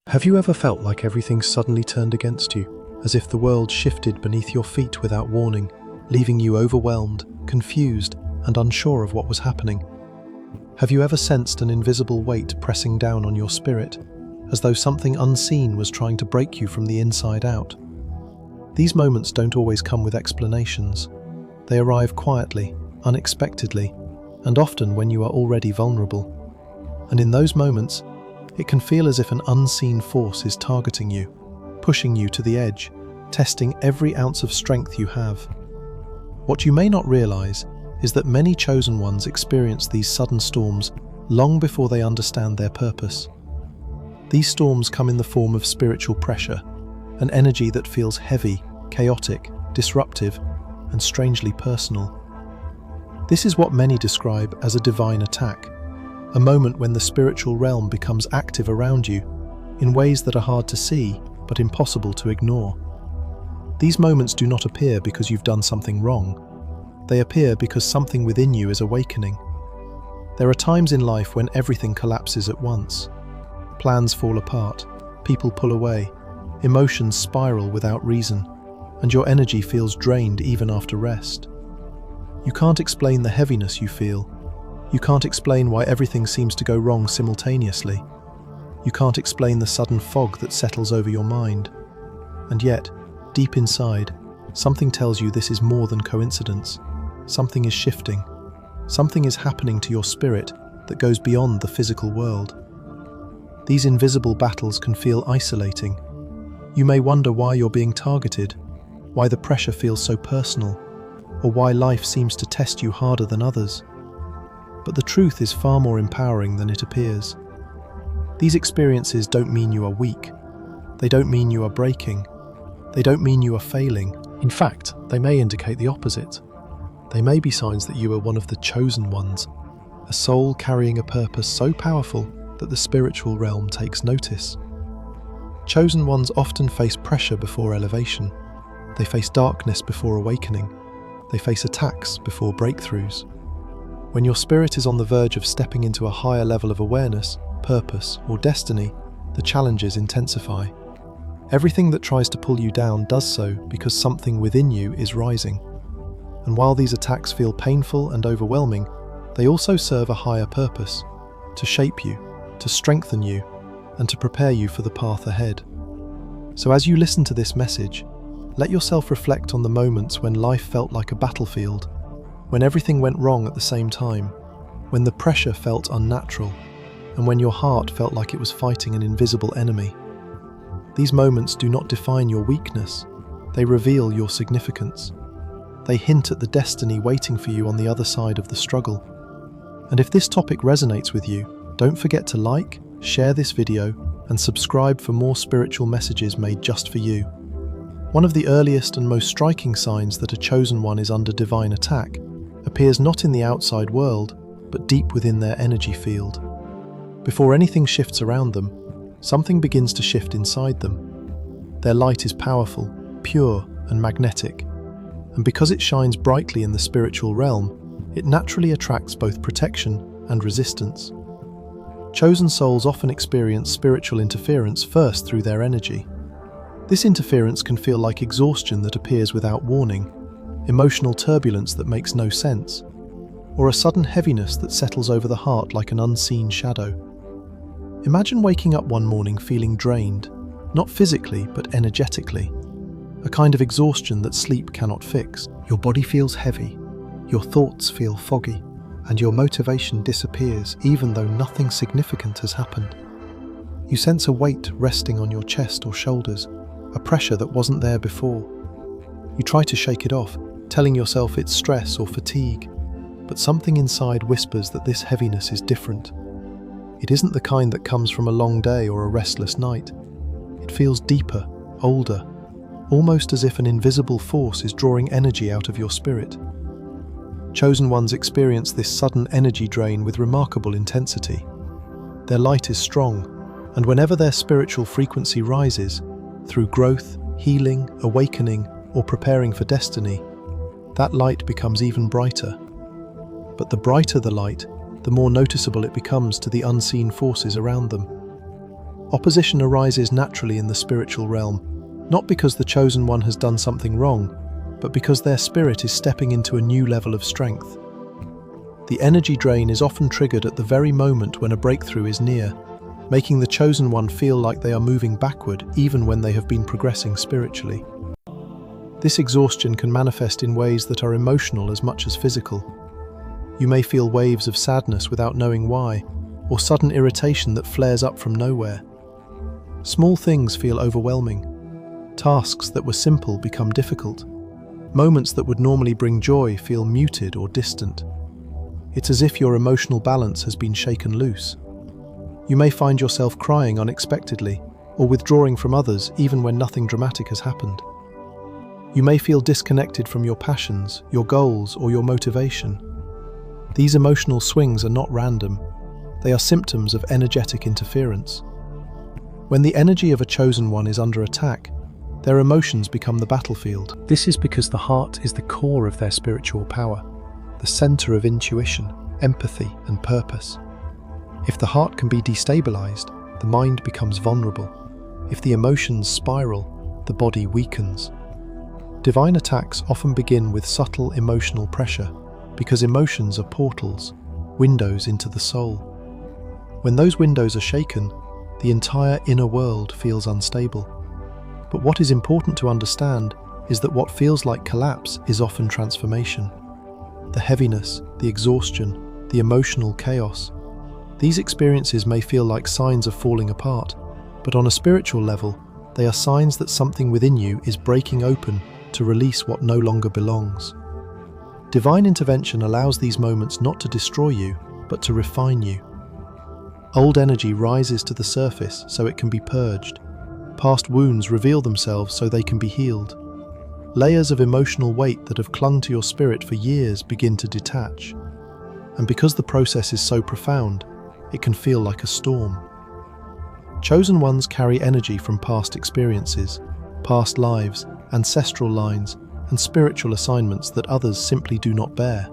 Have you ever felt like everything suddenly turned against you, as if the world shifted beneath your feet without warning, leaving you overwhelmed, confused, and unsure of what was happening? Have you ever sensed an invisible weight pressing down on your spirit, as though something unseen was trying to break you from the inside out? These moments don't always come with explanations. They arrive quietly, unexpectedly, and often when you are already vulnerable. And in those moments, it can feel as if an unseen force is targeting you, pushing you to the edge, testing every ounce of strength you have. What you may not realize is that many chosen ones experience these sudden storms long before they understand their purpose. These storms come in the form of spiritual pressure, an energy that feels heavy, chaotic, disruptive, and strangely personal. This is what many describe as a divine attack, a moment when the spiritual realm becomes active around you in ways that are hard to see but impossible to ignore. These moments do not appear because you've done something wrong. They appear because something within you is awakening. There are times in life when everything collapses at once. Plans fall apart, people pull away, emotions spiral without reason, and your energy feels drained even after rest. You can't explain the heaviness you feel. You can't explain why everything seems to go wrong simultaneously. You can't explain the sudden fog that settles over your mind. And yet, deep inside, something tells you this is more than coincidence. Something is shifting. Something is happening to your spirit that goes beyond the physical world. These invisible battles can feel isolating. You may wonder why you're being targeted, why the pressure feels so personal, or why life seems to test you harder than others. But the truth is far more empowering than it appears. These experiences don't mean you are weak. They don't mean you are breaking. They don't mean you are failing. In fact, they may indicate the opposite. They may be signs that you are one of the chosen ones, a soul carrying a purpose so powerful that the spiritual realm takes notice. Chosen ones often face pressure before elevation. They face darkness before awakening. They face attacks before breakthroughs. When your spirit is on the verge of stepping into a higher level of awareness, purpose, or destiny, the challenges intensify. Everything that tries to pull you down does so because something within you is rising. And while these attacks feel painful and overwhelming, they also serve a higher purpose, to shape you, to strengthen you, and to prepare you for the path ahead. So as you listen to this message, let yourself reflect on the moments when life felt like a battlefield, when everything went wrong at the same time, when the pressure felt unnatural, and when your heart felt like it was fighting an invisible enemy. These moments do not define your weakness, they reveal your significance. They hint at the destiny waiting for you on the other side of the struggle. And if this topic resonates with you, don't forget to like, share this video, and subscribe for more spiritual messages made just for you. One of the earliest and most striking signs that a chosen one is under divine attack appears not in the outside world, but deep within their energy field. Before anything shifts around them, something begins to shift inside them. Their light is powerful, pure, and magnetic, and because it shines brightly in the spiritual realm, it naturally attracts both protection and resistance. Chosen souls often experience spiritual interference first through their energy. This interference can feel like exhaustion that appears without warning, emotional turbulence that makes no sense, or a sudden heaviness that settles over the heart like an unseen shadow. Imagine waking up one morning feeling drained, not physically but energetically, a kind of exhaustion that sleep cannot fix. Your body feels heavy, your thoughts feel foggy, and your motivation disappears even though nothing significant has happened. You sense a weight resting on your chest or shoulders, a pressure that wasn't there before. You try to shake it off, telling yourself it's stress or fatigue, but something inside whispers that this heaviness is different. It isn't the kind that comes from a long day or a restless night. It feels deeper, older, almost as if an invisible force is drawing energy out of your spirit. Chosen ones experience this sudden energy drain with remarkable intensity. Their light is strong, and whenever their spiritual frequency rises, through growth, healing, awakening, or preparing for destiny, that light becomes even brighter. But the brighter the light, the more noticeable it becomes to the unseen forces around them. Opposition arises naturally in the spiritual realm, not because the chosen one has done something wrong, but because their spirit is stepping into a new level of strength. The energy drain is often triggered at the very moment when a breakthrough is near, making the chosen one feel like they are moving backward even when they have been progressing spiritually. This exhaustion can manifest in ways that are emotional as much as physical. You may feel waves of sadness without knowing why, or sudden irritation that flares up from nowhere. Small things feel overwhelming. Tasks that were simple become difficult. Moments that would normally bring joy feel muted or distant. It's as if your emotional balance has been shaken loose. You may find yourself crying unexpectedly, or withdrawing from others even when nothing dramatic has happened. You may feel disconnected from your passions, your goals, or your motivation. These emotional swings are not random. They are symptoms of energetic interference. When the energy of a chosen one is under attack, their emotions become the battlefield. This is because the heart is the core of their spiritual power, the center of intuition, empathy, and purpose. If the heart can be destabilized, the mind becomes vulnerable. If the emotions spiral, the body weakens. Divine attacks often begin with subtle emotional pressure, because emotions are portals, windows into the soul. When those windows are shaken, the entire inner world feels unstable. But what is important to understand is that what feels like collapse is often transformation. The heaviness, the exhaustion, the emotional chaos. These experiences may feel like signs of falling apart, but on a spiritual level, they are signs that something within you is breaking open to release what no longer belongs. Divine intervention allows these moments not to destroy you, but to refine you. Old energy rises to the surface so it can be purged. Past wounds reveal themselves so they can be healed. Layers of emotional weight that have clung to your spirit for years begin to detach. And because the process is so profound, it can feel like a storm. Chosen ones carry energy from past experiences, past lives, ancestral lines, and spiritual assignments that others simply do not bear.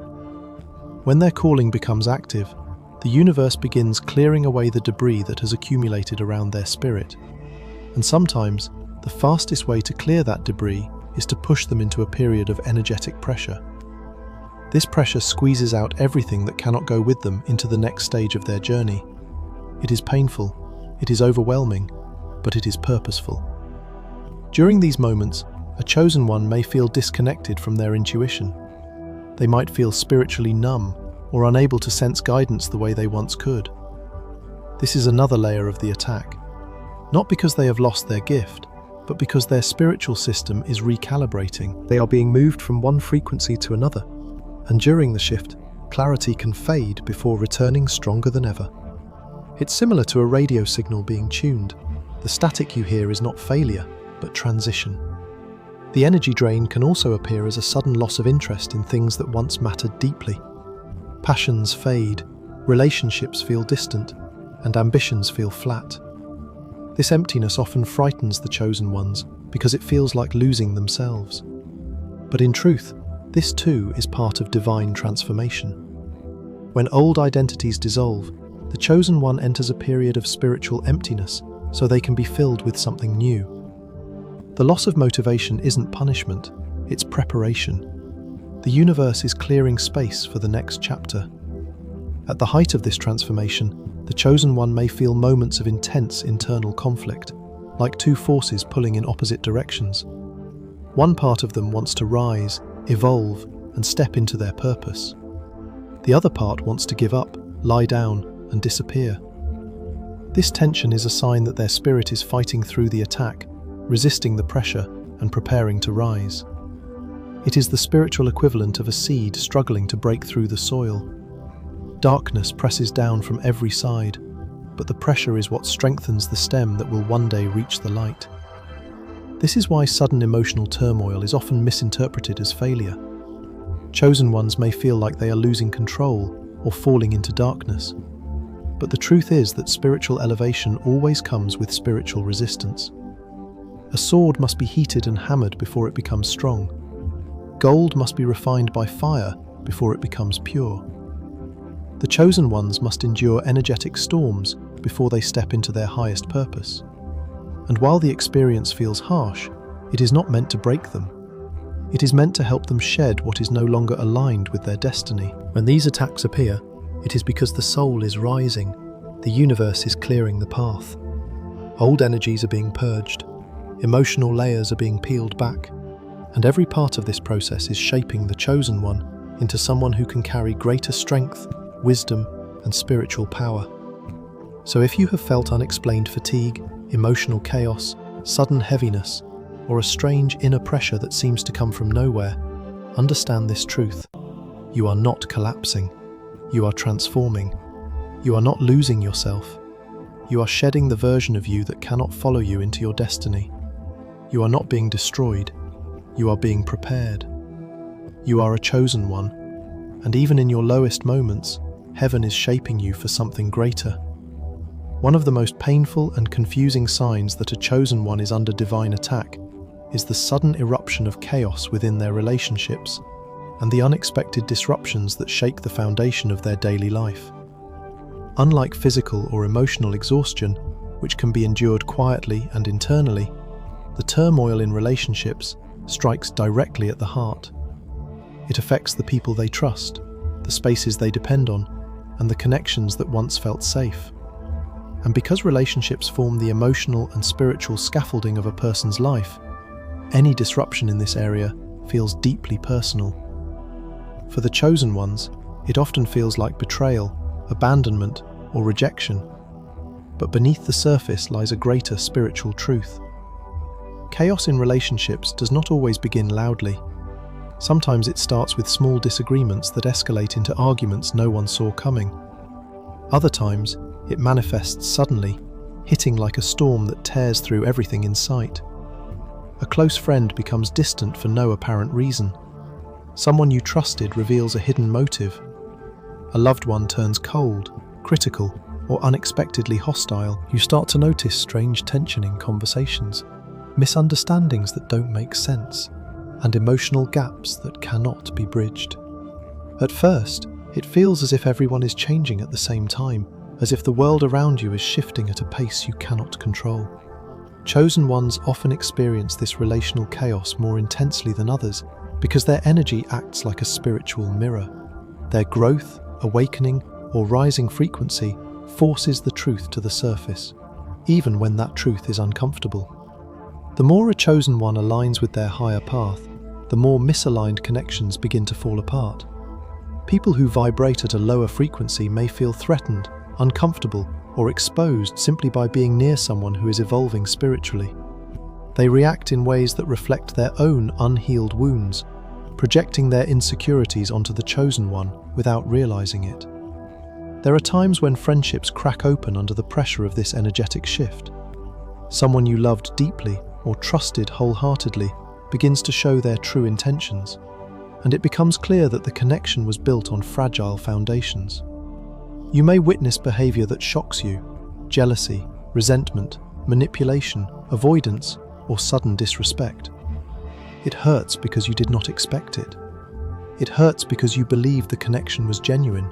When their calling becomes active, the universe begins clearing away the debris that has accumulated around their spirit. And sometimes, the fastest way to clear that debris is to push them into a period of energetic pressure. This pressure squeezes out everything that cannot go with them into the next stage of their journey. It is painful, it is overwhelming, but it is purposeful. During these moments, a chosen one may feel disconnected from their intuition. They might feel spiritually numb or unable to sense guidance the way they once could. This is another layer of the attack. Not because they have lost their gift, but because their spiritual system is recalibrating. They are being moved from one frequency to another, and during the shift, clarity can fade before returning stronger than ever. It's similar to a radio signal being tuned. The static you hear is not failure, but transition. The energy drain can also appear as a sudden loss of interest in things that once mattered deeply. Passions fade, relationships feel distant, and ambitions feel flat. This emptiness often frightens the chosen ones because it feels like losing themselves. But in truth, this too is part of divine transformation. When old identities dissolve, the chosen one enters a period of spiritual emptiness so they can be filled with something new. The loss of motivation isn't punishment, it's preparation. The universe is clearing space for the next chapter. At the height of this transformation, the chosen one may feel moments of intense internal conflict, like two forces pulling in opposite directions. One part of them wants to rise, evolve, and step into their purpose. The other part wants to give up, lie down, and disappear. This tension is a sign that their spirit is fighting through the attack, resisting the pressure, and preparing to rise. It is the spiritual equivalent of a seed struggling to break through the soil. Darkness presses down from every side, but the pressure is what strengthens the stem that will one day reach the light. This is why sudden emotional turmoil is often misinterpreted as failure. Chosen ones may feel like they are losing control or falling into darkness. But the truth is that spiritual elevation always comes with spiritual resistance. A sword must be heated and hammered before it becomes strong. Gold must be refined by fire before it becomes pure. The chosen ones must endure energetic storms before they step into their highest purpose. And while the experience feels harsh, it is not meant to break them. It is meant to help them shed what is no longer aligned with their destiny. When these attacks appear, it is because the soul is rising, the universe is clearing the path. Old energies are being purged, emotional layers are being peeled back, and every part of this process is shaping the chosen one into someone who can carry greater strength, wisdom, and spiritual power. So if you have felt unexplained fatigue, emotional chaos, sudden heaviness, or a strange inner pressure that seems to come from nowhere, understand this truth. You are not collapsing. You are transforming. You are not losing yourself. You are shedding the version of you that cannot follow you into your destiny. You are not being destroyed. You are being prepared. You are a chosen one, and even in your lowest moments, heaven is shaping you for something greater. One of the most painful and confusing signs that a chosen one is under divine attack is the sudden eruption of chaos within their relationships and the unexpected disruptions that shake the foundation of their daily life. Unlike physical or emotional exhaustion, which can be endured quietly and internally, the turmoil in relationships strikes directly at the heart. It affects the people they trust, the spaces they depend on, and the connections that once felt safe. And because relationships form the emotional and spiritual scaffolding of a person's life, any disruption in this area feels deeply personal. For the chosen ones, it often feels like betrayal, abandonment, or rejection. But beneath the surface lies a greater spiritual truth. Chaos in relationships does not always begin loudly. Sometimes it starts with small disagreements that escalate into arguments no one saw coming. Other times, it manifests suddenly, hitting like a storm that tears through everything in sight. A close friend becomes distant for no apparent reason. Someone you trusted reveals a hidden motive. A loved one turns cold, critical, or unexpectedly hostile. You start to notice strange tension in conversations, misunderstandings that don't make sense, and emotional gaps that cannot be bridged. At first, it feels as if everyone is changing at the same time, as if the world around you is shifting at a pace you cannot control. Chosen ones often experience this relational chaos more intensely than others because their energy acts like a spiritual mirror. Their growth, awakening, or rising frequency forces the truth to the surface, even when that truth is uncomfortable. The more a chosen one aligns with their higher path, the more misaligned connections begin to fall apart. People who vibrate at a lower frequency may feel threatened, uncomfortable, or exposed simply by being near someone who is evolving spiritually. They react in ways that reflect their own unhealed wounds, projecting their insecurities onto the chosen one without realizing it. There are times when friendships crack open under the pressure of this energetic shift. Someone you loved deeply or trusted wholeheartedly begins to show their true intentions, and it becomes clear that the connection was built on fragile foundations. You may witness behavior that shocks you: jealousy, resentment, manipulation, avoidance, or sudden disrespect. It hurts because you did not expect it. It hurts because you believed the connection was genuine.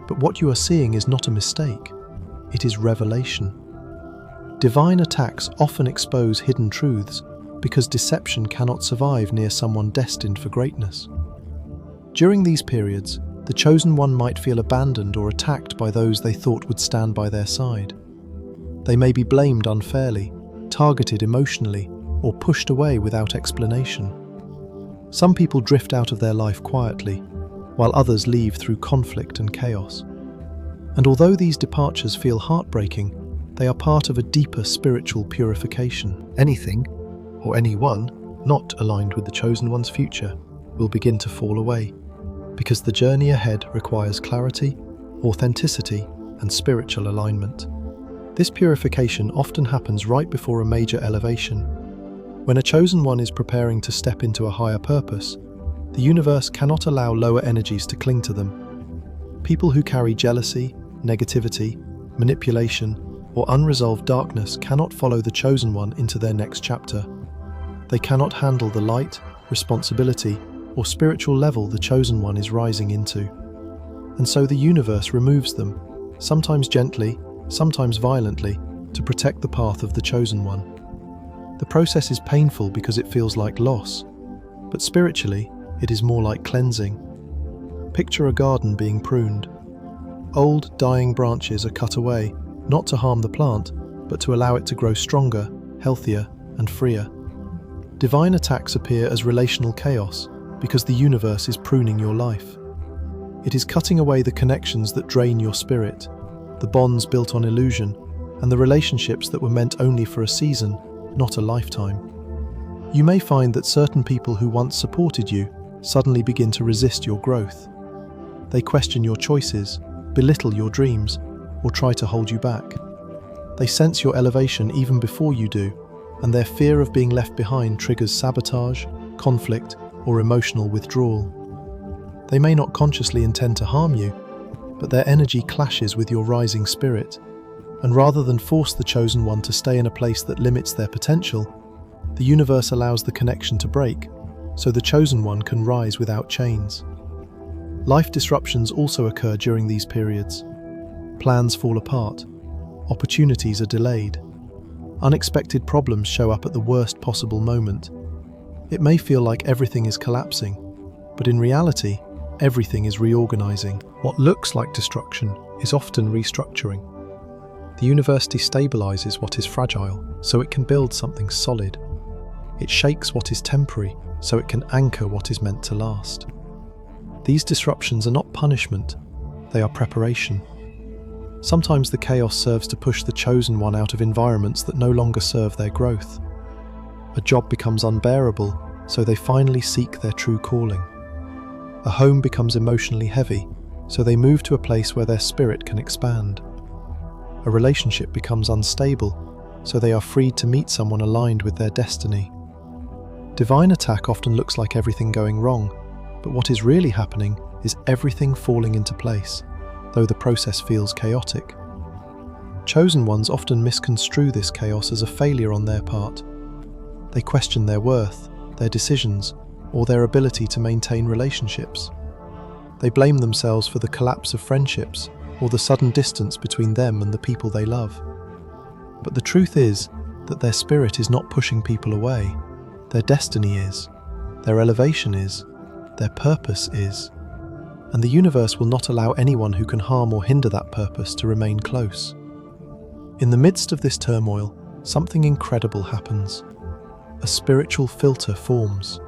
But what you are seeing is not a mistake. It is revelation. Divine attacks often expose hidden truths because deception cannot survive near someone destined for greatness. During these periods, the chosen one might feel abandoned or attacked by those they thought would stand by their side. They may be blamed unfairly, targeted emotionally, or pushed away without explanation. Some people drift out of their life quietly, while others leave through conflict and chaos. And although these departures feel heartbreaking, they are part of a deeper spiritual purification. Anything, or anyone, not aligned with the chosen one's future will begin to fall away, because the journey ahead requires clarity, authenticity, and spiritual alignment. This purification often happens right before a major elevation. When a chosen one is preparing to step into a higher purpose, the universe cannot allow lower energies to cling to them. People who carry jealousy, negativity, manipulation, or unresolved darkness cannot follow the chosen one into their next chapter. They cannot handle the light, responsibility, or spiritual level the chosen one is rising into. And so the universe removes them, sometimes gently, sometimes violently, to protect the path of the chosen one. The process is painful because it feels like loss, but spiritually, it is more like cleansing. Picture a garden being pruned. Old, dying branches are cut away, not to harm the plant, but to allow it to grow stronger, healthier, and freer. Divine attacks appear as relational chaos because the universe is pruning your life. It is cutting away the connections that drain your spirit, the bonds built on illusion, and the relationships that were meant only for a season, not a lifetime. You may find that certain people who once supported you suddenly begin to resist your growth. They question your choices, belittle your dreams, or try to hold you back. They sense your elevation even before you do, and their fear of being left behind triggers sabotage, conflict, or emotional withdrawal. They may not consciously intend to harm you, but their energy clashes with your rising spirit, and rather than force the chosen one to stay in a place that limits their potential, the universe allows the connection to break, so the chosen one can rise without chains. Life disruptions also occur during these periods. Plans fall apart, opportunities are delayed, unexpected problems show up at the worst possible moment. It may feel like everything is collapsing, but in reality, everything is reorganizing. What looks like destruction is often restructuring. The universe destabilizes what is fragile so it can build something solid. It shakes what is temporary so it can anchor what is meant to last. These disruptions are not punishment, they are preparation. Sometimes the chaos serves to push the chosen one out of environments that no longer serve their growth. A job becomes unbearable, so they finally seek their true calling. A home becomes emotionally heavy, so they move to a place where their spirit can expand. A relationship becomes unstable, so they are freed to meet someone aligned with their destiny. Divine attack often looks like everything going wrong, but what is really happening is everything falling into place, though the process feels chaotic. Chosen ones often misconstrue this chaos as a failure on their part. They question their worth, their decisions, or their ability to maintain relationships. They blame themselves for the collapse of friendships or the sudden distance between them and the people they love. But the truth is that their spirit is not pushing people away. Their destiny is, their elevation is, their purpose is. And the universe will not allow anyone who can harm or hinder that purpose to remain close. In the midst of this turmoil, something incredible happens. A spiritual filter forms.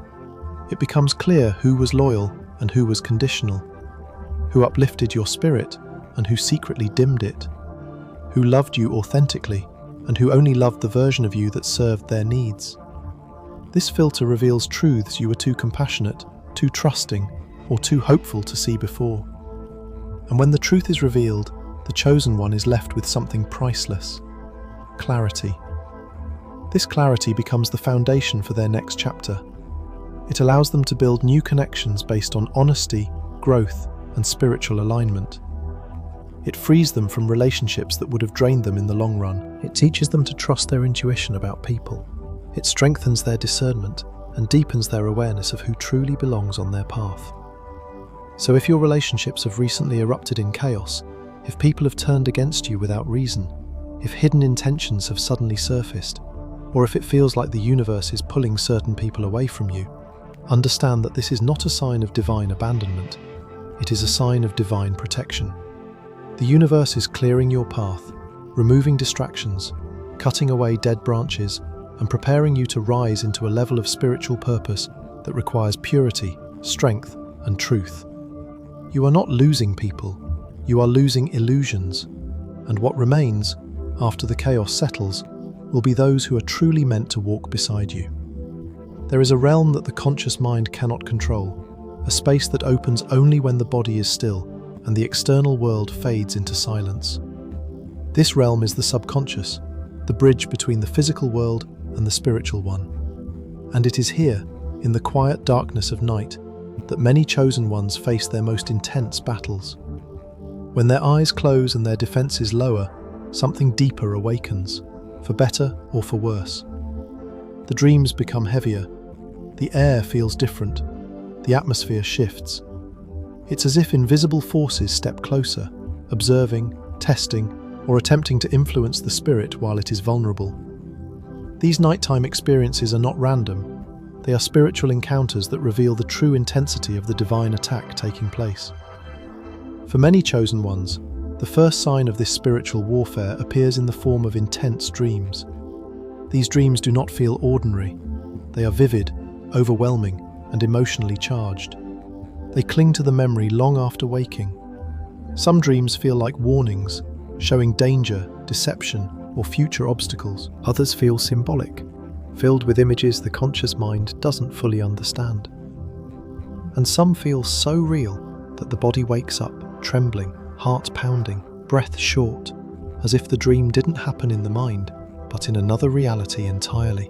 It becomes clear who was loyal and who was conditional, who uplifted your spirit and who secretly dimmed it, who loved you authentically and who only loved the version of you that served their needs. This filter reveals truths you were too compassionate, too trusting, or too hopeful to see before. And when the truth is revealed, the chosen one is left with something priceless: clarity. This clarity becomes the foundation for their next chapter. It allows them to build new connections based on honesty, growth, and spiritual alignment. It frees them from relationships that would have drained them in the long run. It teaches them to trust their intuition about people. It strengthens their discernment and deepens their awareness of who truly belongs on their path. So if your relationships have recently erupted in chaos, if people have turned against you without reason, if hidden intentions have suddenly surfaced, or if it feels like the universe is pulling certain people away from you, understand that this is not a sign of divine abandonment. It is a sign of divine protection. The universe is clearing your path, removing distractions, cutting away dead branches, and preparing you to rise into a level of spiritual purpose that requires purity, strength, and truth. You are not losing people, you are losing illusions, and what remains, after the chaos settles, will be those who are truly meant to walk beside you. There is a realm that the conscious mind cannot control, a space that opens only when the body is still and the external world fades into silence. This realm is the subconscious, the bridge between the physical world and the spiritual one. And it is here, in the quiet darkness of night, that many chosen ones face their most intense battles. When their eyes close and their defenses lower, something deeper awakens, for better or for worse. The dreams become heavier, the air feels different, the atmosphere shifts. It's as if invisible forces step closer, observing, testing, or attempting to influence the spirit while it is vulnerable. These nighttime experiences are not random. They are spiritual encounters that reveal the true intensity of the divine attack taking place. For many chosen ones, the first sign of this spiritual warfare appears in the form of intense dreams. These dreams do not feel ordinary. They are vivid, overwhelming, and emotionally charged. They cling to the memory long after waking. Some dreams feel like warnings, showing danger, deception, or future obstacles. Others feel symbolic, filled with images the conscious mind doesn't fully understand. And some feel so real that the body wakes up, trembling, heart pounding, breath short, as if the dream didn't happen in the mind, but in another reality entirely.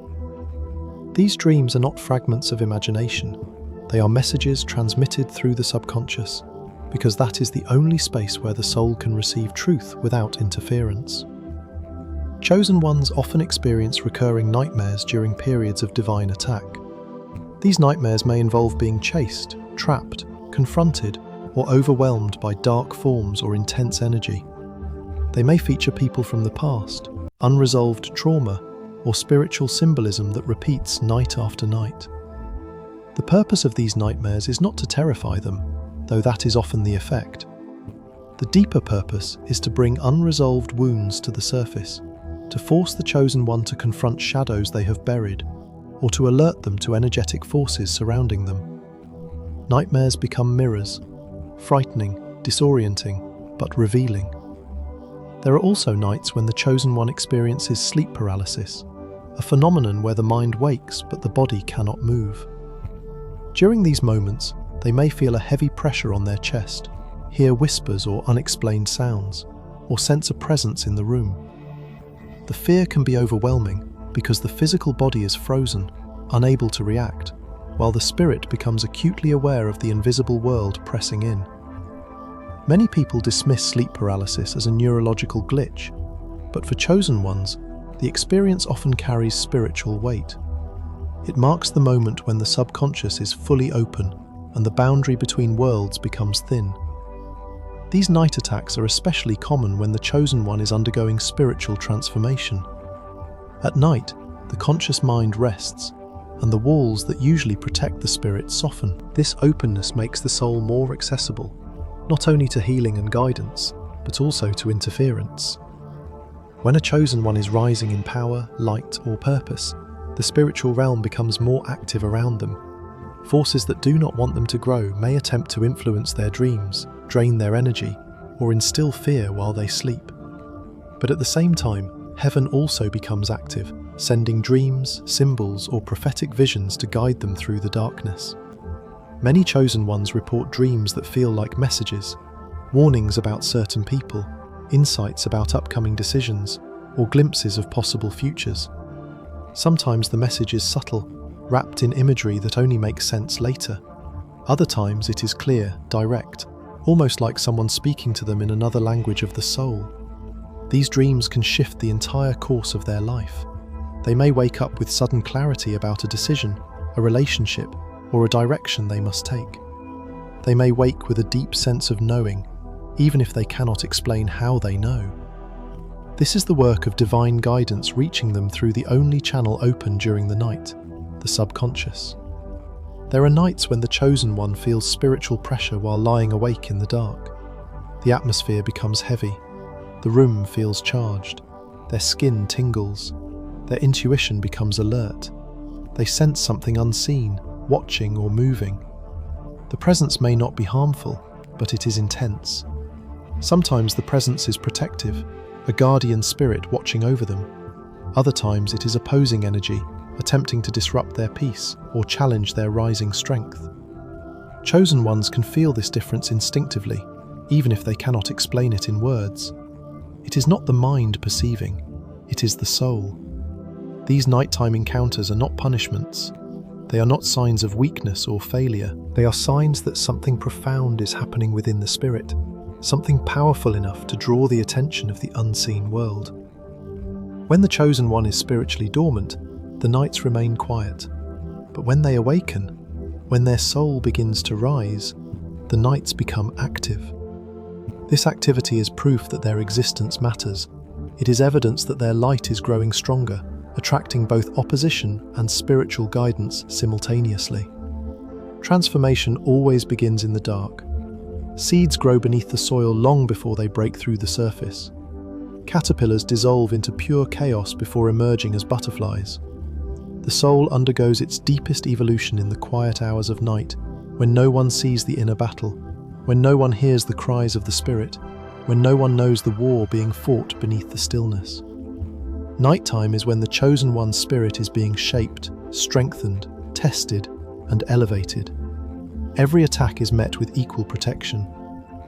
These dreams are not fragments of imagination. They are messages transmitted through the subconscious, because that is the only space where the soul can receive truth without interference. Chosen ones often experience recurring nightmares during periods of divine attack. These nightmares may involve being chased, trapped, confronted, or overwhelmed by dark forms or intense energy. They may feature people from the past, unresolved trauma, or spiritual symbolism that repeats night after night. The purpose of these nightmares is not to terrify them, though that is often the effect. The deeper purpose is to bring unresolved wounds to the surface, to force the chosen one to confront shadows they have buried, or to alert them to energetic forces surrounding them. Nightmares become mirrors, frightening, disorienting, but revealing. There are also nights when the chosen one experiences sleep paralysis, a phenomenon where the mind wakes but the body cannot move. During these moments, they may feel a heavy pressure on their chest, hear whispers or unexplained sounds, or sense a presence in the room. The fear can be overwhelming because the physical body is frozen, unable to react, while the spirit becomes acutely aware of the invisible world pressing in. Many people dismiss sleep paralysis as a neurological glitch, but for chosen ones, the experience often carries spiritual weight. It marks the moment when the subconscious is fully open and the boundary between worlds becomes thin. These night attacks are especially common when the chosen one is undergoing spiritual transformation. At night, the conscious mind rests, and the walls that usually protect the spirit soften. This openness makes the soul more accessible, not only to healing and guidance, but also to interference. When a chosen one is rising in power, light, or purpose, the spiritual realm becomes more active around them. Forces that do not want them to grow may attempt to influence their dreams, drain their energy, or instill fear while they sleep. But at the same time, heaven also becomes active, sending dreams, symbols, or prophetic visions to guide them through the darkness. Many chosen ones report dreams that feel like messages, warnings about certain people, insights about upcoming decisions, or glimpses of possible futures. Sometimes the message is subtle, wrapped in imagery that only makes sense later. Other times it is clear, direct, almost like someone speaking to them in another language of the soul. These dreams can shift the entire course of their life. They may wake up with sudden clarity about a decision, a relationship, or a direction they must take. They may wake with a deep sense of knowing, even if they cannot explain how they know. This is the work of divine guidance reaching them through the only channel open during the night, the subconscious. There are nights when the chosen one feels spiritual pressure while lying awake in the dark. The atmosphere becomes heavy, the room feels charged, their skin tingles, their intuition becomes alert. They sense something unseen, watching or moving. The presence may not be harmful, but it is intense. Sometimes the presence is protective, a guardian spirit watching over them. Other times it is opposing energy, attempting to disrupt their peace or challenge their rising strength. Chosen ones can feel this difference instinctively, even if they cannot explain it in words. It is not the mind perceiving, it is the soul. These nighttime encounters are not punishments. They are not signs of weakness or failure. They are signs that something profound is happening within the spirit, something powerful enough to draw the attention of the unseen world. When the chosen one is spiritually dormant, the nights remain quiet. But when they awaken, when their soul begins to rise, the nights become active. This activity is proof that their existence matters. It is evidence that their light is growing stronger, attracting both opposition and spiritual guidance simultaneously. Transformation always begins in the dark. Seeds grow beneath the soil long before they break through the surface. Caterpillars dissolve into pure chaos before emerging as butterflies. The soul undergoes its deepest evolution in the quiet hours of night, when no one sees the inner battle, when no one hears the cries of the spirit, when no one knows the war being fought beneath the stillness. Nighttime is when the chosen one's spirit is being shaped, strengthened, tested, and elevated. Every attack is met with equal protection.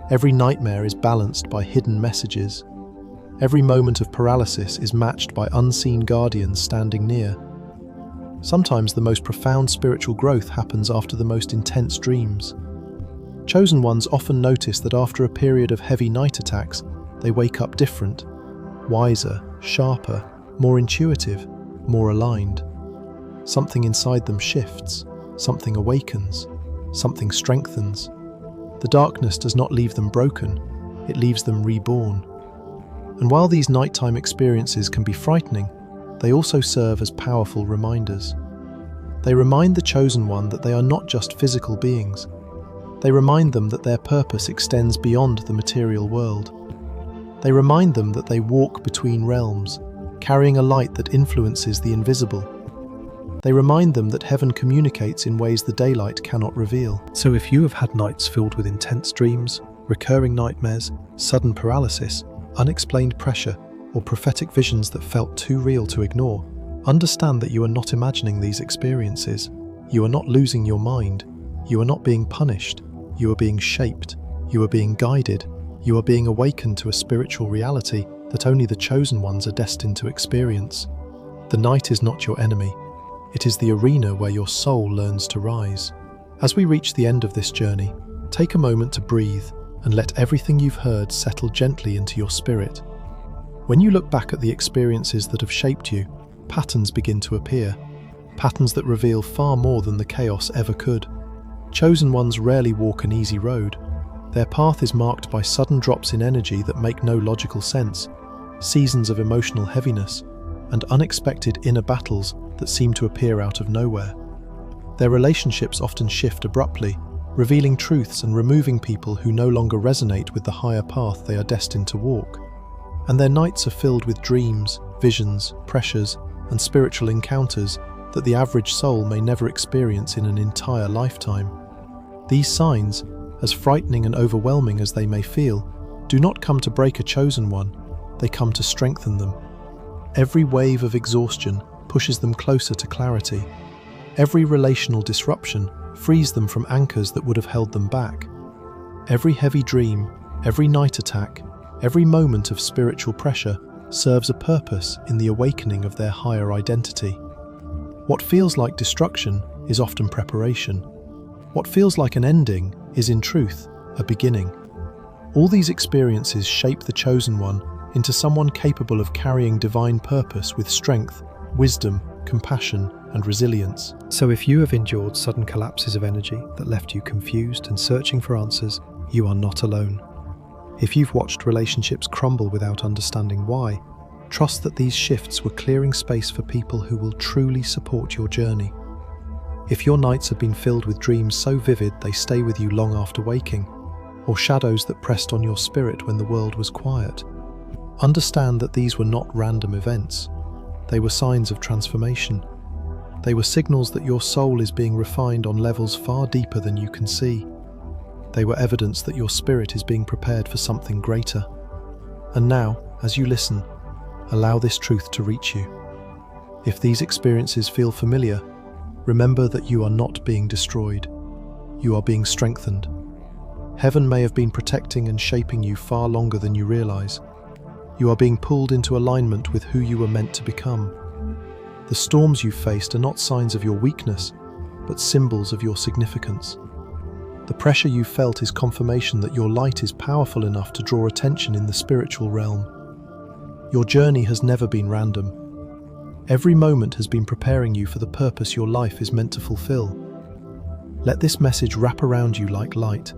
Every nightmare is balanced by hidden messages. Every moment of paralysis is matched by unseen guardians standing near. Sometimes the most profound spiritual growth happens after the most intense dreams. Chosen ones often notice that after a period of heavy night attacks, they wake up different, wiser, sharper, more intuitive, more aligned. Something inside them shifts, something awakens, something strengthens. The darkness does not leave them broken, it leaves them reborn. And while these nighttime experiences can be frightening, they also serve as powerful reminders. They remind the chosen one that they are not just physical beings. They remind them that their purpose extends beyond the material world. They remind them that they walk between realms, carrying a light that influences the invisible. They remind them that heaven communicates in ways the daylight cannot reveal. So if you have had nights filled with intense dreams, recurring nightmares, sudden paralysis, unexplained pressure, or prophetic visions that felt too real to ignore, understand that you are not imagining these experiences. You are not losing your mind. You are not being punished. You are being shaped. You are being guided. You are being awakened to a spiritual reality that only the chosen ones are destined to experience. The night is not your enemy. It is the arena where your soul learns to rise. As we reach the end of this journey, take a moment to breathe and let everything you've heard settle gently into your spirit. When you look back at the experiences that have shaped you, patterns begin to appear, patterns that reveal far more than the chaos ever could. Chosen ones rarely walk an easy road. Their path is marked by sudden drops in energy that make no logical sense, seasons of emotional heaviness, and unexpected inner battles that seem to appear out of nowhere. Their relationships often shift abruptly, revealing truths and removing people who no longer resonate with the higher path they are destined to walk. And their nights are filled with dreams, visions, pressures, and spiritual encounters that the average soul may never experience in an entire lifetime. These signs, as frightening and overwhelming as they may feel, do not come to break a chosen one, they come to strengthen them. Every wave of exhaustion pushes them closer to clarity. Every relational disruption frees them from anchors that would have held them back. Every heavy dream, every night attack, every moment of spiritual pressure serves a purpose in the awakening of their higher identity. What feels like destruction is often preparation. What feels like an ending is in truth a beginning. All these experiences shape the chosen one into someone capable of carrying divine purpose with strength, wisdom, compassion, and resilience. So if you have endured sudden collapses of energy that left you confused and searching for answers, you are not alone. If you've watched relationships crumble without understanding why, trust that these shifts were clearing space for people who will truly support your journey. If your nights have been filled with dreams so vivid they stay with you long after waking, or shadows that pressed on your spirit when the world was quiet, understand that these were not random events. They were signs of transformation. They were signals that your soul is being refined on levels far deeper than you can see. They were evidence that your spirit is being prepared for something greater. And now, as you listen, allow this truth to reach you. If these experiences feel familiar, remember that you are not being destroyed. You are being strengthened. Heaven may have been protecting and shaping you far longer than you realize. You are being pulled into alignment with who you were meant to become. The storms you faced are not signs of your weakness, but symbols of your significance. The pressure you felt is confirmation that your light is powerful enough to draw attention in the spiritual realm. Your journey has never been random. Every moment has been preparing you for the purpose your life is meant to fulfill. Let this message wrap around you like light.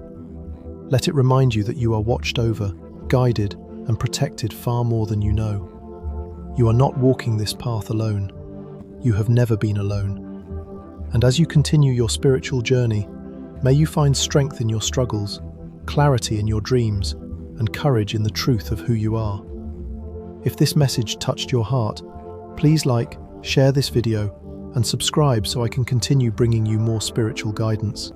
Let it remind you that you are watched over, guided, and protected far more than you know. You are not walking this path alone. You have never been alone. And as you continue your spiritual journey, may you find strength in your struggles, clarity in your dreams, and courage in the truth of who you are. If this message touched your heart, please like, share this video, and subscribe so I can continue bringing you more spiritual guidance.